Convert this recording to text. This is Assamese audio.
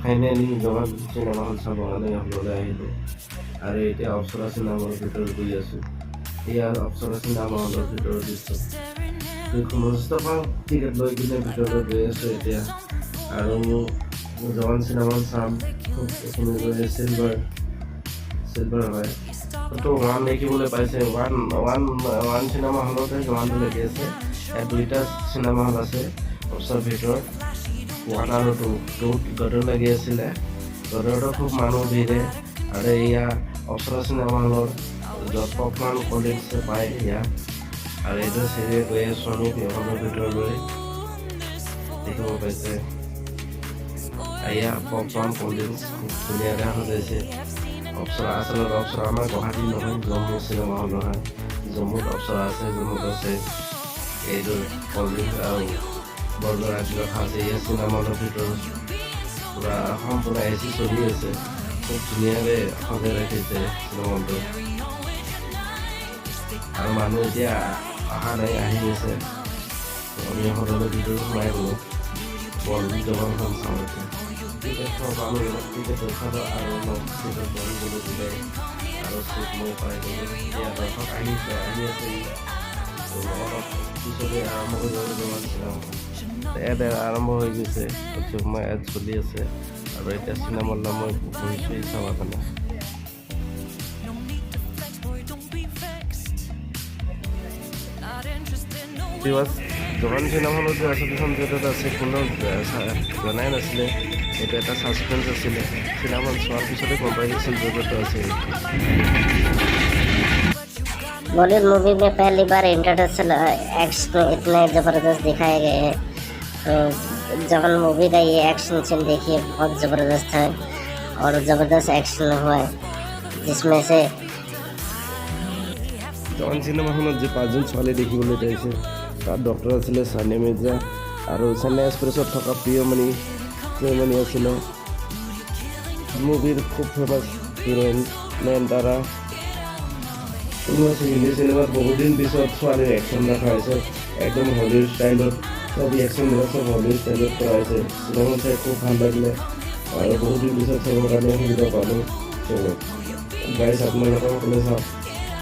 ফাইনেলি জৱান চিনেমাখন চাব কাৰণে হললৈ আহিলোঁ আৰু এতিয়া অপ্সৰা চিনেমা হলৰ ভিতৰত গৈ আছোঁ। এয়া অপ্সৰা চিনেমা হলৰ ভিতৰত দৃশ্য 250 টকা টিকেট লৈ কিনে ভিতৰত গৈ আছোঁ এতিয়া আৰু জৱান চিনেমা চাম। খুব চিলভাৰ হয় তো ওৱান দেখিবলৈ পাইছে। ওৱান চিনেমা হলতে জৱানটো লাগি আছে। ইয়াত দুইটা চিনেমা হল আছে অপ্সৰাৰ ভিতৰত, 1 আৰু 2 গদৰ লাগি আছিলে। গদৰতো খুব মানুহ ভিৰে আৰু এয়া অপ্সৰা চিনেমা হলৰ য'ত পপকৰ্ণ ক'ল্ড ড্ৰিংকছ পায় এয়া আৰু এইটো চিৰিয়ে গৈ আছোঁ আমি হলৰ ভিতৰলৈ দেখিব পাইছে। এয়া পপকৰ্ণ ক'ল্ড ড্ৰিংকছ খুব ধুনীয়াকৈ সজাইছে। অপ্সৰা আচলতে অপ্সৰা আমাৰ গুৱাহাটী নহয়, জম্মু চিনেমা হল হয়। জম্মুত অপ্সৰা আছে, জম্মুত আছে এইটো ক'ল্ড ড্ৰিংকছ আৰু বৰ্ডাৰ ৰাজ্য আছে। এয়া চিনেমা হলৰ ভিতৰত পূৰা সম্পূৰ্ণ AC চলি আছে। খুব ধুনীয়াকৈ সজাই ৰাখিছে চিনেমা হলটো আৰু মানুহ এতিয়া অহা নাই, আহি আছে। আমি হলৰ ভিতৰত সোমাই গ'লোঁ বলবি জৱানখন চাওঁ এতিয়া। টিকেট সব আমি টিকেট দেখালোঁ আৰু টিকেট বহিবলৈ দিলে আৰু চিট মই পাই গ'লোঁ। এতিয়া দৰ্শক আহি আছে অলপ পিছতে আৰম্ভ হৈ যাব জৱান চিনেমাখন। এড আৰম্ভ হৈ গৈছে, মই এড চলি আছে আৰু এতিয়া চিনেমাৰ নাম মই বহিছোঁ চাবৰ কাৰণে। জৱান চিনেমা হলত যে আচলতে থিয়েটাৰত আছে কোনো জনাই নাছিলে। এইটো এটা ছাছপেঞ্চ আছিলে। চিনেমাখন চোৱাৰ পিছতে গম পাই গৈছিল জগতটো আছে। बॉलीवुड मूवी में पहली बार इंट्रोडक्शन एक्शन इतने ज़बरदस्त दिखाए गए हैं। तो जवान मूवी का ये एक्शन सीन देखिए बहुत ज़बरदस्त है और ज़बरदस्त एक्शन हुआ है जिसमें से জৱান চিনেমাখনত যে 5জন ছোৱালী দেখিবলৈ পাইছে তাত ডক্টৰ আছিলে ছানিয়া মিৰ্জা আৰু চেন্নাই এক্সপ্ৰেছত থকা প্ৰিয়মণি আছিলে। মুভিৰ খুব ফেমাছ হিৰোইন নয়নতাৰা। হিন্দী চিনেমাত বহুত দিন পিছত ছোৱালীৰ একশ্যন দেখা হৈছে। একদম হলিউড ষ্টাইলত চব একশ্যনবিলাক চব হলিউড ষ্টাইলত কৰা হৈছে। চিনেমাখন চাই খুব ভাল লাগিলে আৰু বহুত দিন পিছত চাবৰ কাৰণে সুবিধা পালোঁ। গাইজ আপোনালোকৰ সকলোৱে চাওক।